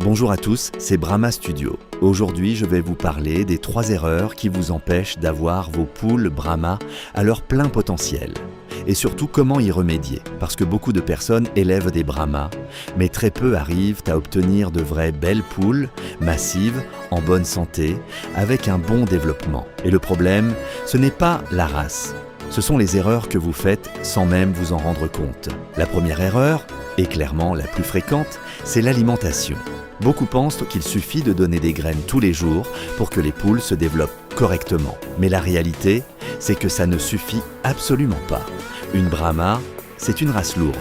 Bonjour à tous, c'est Brahma Studio. Aujourd'hui, je vais vous parler des 3 erreurs qui vous empêchent d'avoir vos poules Brahma à leur plein potentiel. Et surtout, comment y remédier. Parce que beaucoup de personnes élèvent des Brahmas, mais très peu arrivent à obtenir de vraies belles poules, massives, en bonne santé, avec un bon développement. Et le problème, ce n'est pas la race. Ce sont les erreurs que vous faites sans même vous en rendre compte. La première erreur, et clairement la plus fréquente, c'est l'alimentation. Beaucoup pensent qu'il suffit de donner des graines tous les jours pour que les poules se développent correctement. Mais la réalité, c'est que ça ne suffit absolument pas. Une Brahma, c'est une race lourde,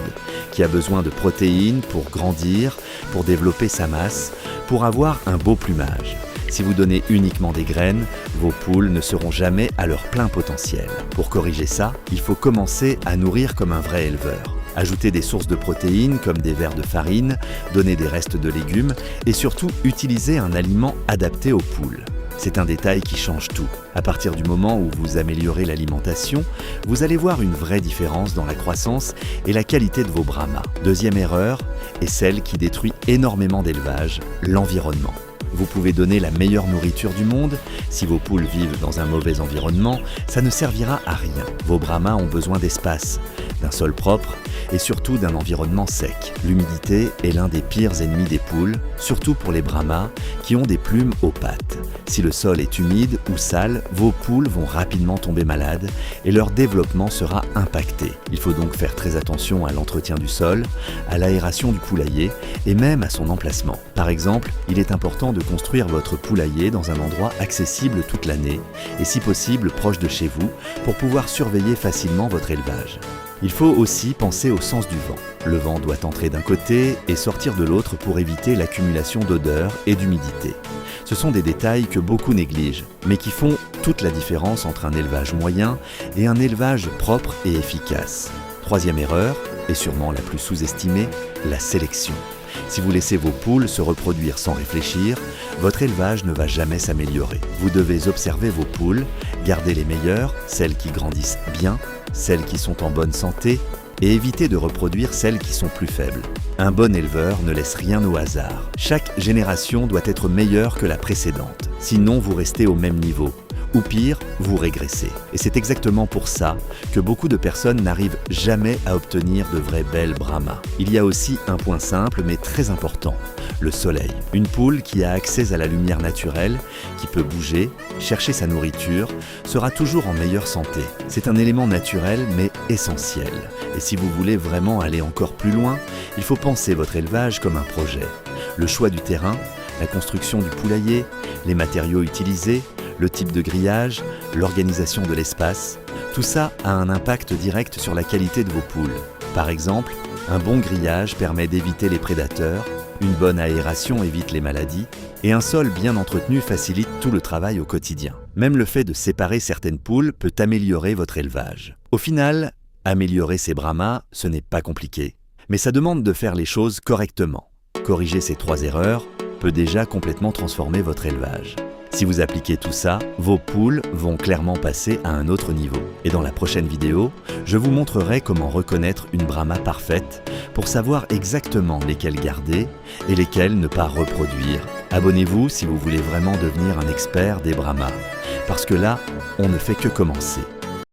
qui a besoin de protéines pour grandir, pour développer sa masse, pour avoir un beau plumage. Si vous donnez uniquement des graines, vos poules ne seront jamais à leur plein potentiel. Pour corriger ça, il faut commencer à nourrir comme un vrai éleveur. Ajouter des sources de protéines comme des verres de farine, donner des restes de légumes et surtout utiliser un aliment adapté aux poules. C'est un détail qui change tout. À partir du moment où vous améliorez l'alimentation, vous allez voir une vraie différence dans la croissance et la qualité de vos Brahmas. Deuxième erreur est celle qui détruit énormément d'élevages, l'environnement. Vous pouvez donner la meilleure nourriture du monde, si vos poules vivent dans un mauvais environnement, ça ne servira à rien. Vos Brahmas ont besoin d'espace, d'un sol propre et surtout d'un environnement sec. L'humidité est l'un des pires ennemis des poules, surtout pour les Brahmas qui ont des plumes aux pattes. Si le sol est humide ou sale, vos poules vont rapidement tomber malades et leur développement sera impacté. Il faut donc faire très attention à l'entretien du sol, à l'aération du poulailler et même à son emplacement. Par exemple, il est important de construire votre poulailler dans un endroit accessible toute l'année et si possible proche de chez vous pour pouvoir surveiller facilement votre élevage. Il faut aussi penser au sens du vent. Le vent doit entrer d'un côté et sortir de l'autre pour éviter l'accumulation d'odeur et d'humidité. Ce sont des détails que beaucoup négligent, mais qui font toute la différence entre un élevage moyen et un élevage propre et efficace. Troisième erreur, et sûrement la plus sous-estimée, la sélection. Si vous laissez vos poules se reproduire sans réfléchir, votre élevage ne va jamais s'améliorer. Vous devez observer vos poules, garder les meilleures, celles qui grandissent bien, celles qui sont en bonne santé, et éviter de reproduire celles qui sont plus faibles. Un bon éleveur ne laisse rien au hasard. Chaque génération doit être meilleure que la précédente, sinon vous restez au même niveau. Ou pire, vous régressez. Et c'est exactement pour ça que beaucoup de personnes n'arrivent jamais à obtenir de vraies belles Brahmas. Il y a aussi un point simple mais très important, le soleil. Une poule qui a accès à la lumière naturelle, qui peut bouger, chercher sa nourriture, sera toujours en meilleure santé. C'est un élément naturel mais essentiel. Et si vous voulez vraiment aller encore plus loin, il faut penser votre élevage comme un projet. Le choix du terrain, la construction du poulailler, les matériaux utilisés, le type de grillage, l'organisation de l'espace, tout ça a un impact direct sur la qualité de vos poules. Par exemple, un bon grillage permet d'éviter les prédateurs, une bonne aération évite les maladies, et un sol bien entretenu facilite tout le travail au quotidien. Même le fait de séparer certaines poules peut améliorer votre élevage. Au final, améliorer ses Brahmas, ce n'est pas compliqué, mais ça demande de faire les choses correctement. Corriger ces 3 erreurs peut déjà complètement transformer votre élevage. Si vous appliquez tout ça, vos poules vont clairement passer à un autre niveau. Et dans la prochaine vidéo, je vous montrerai comment reconnaître une Brahma parfaite pour savoir exactement lesquelles garder et lesquelles ne pas reproduire. Abonnez-vous si vous voulez vraiment devenir un expert des Brahmas. Parce que là, on ne fait que commencer.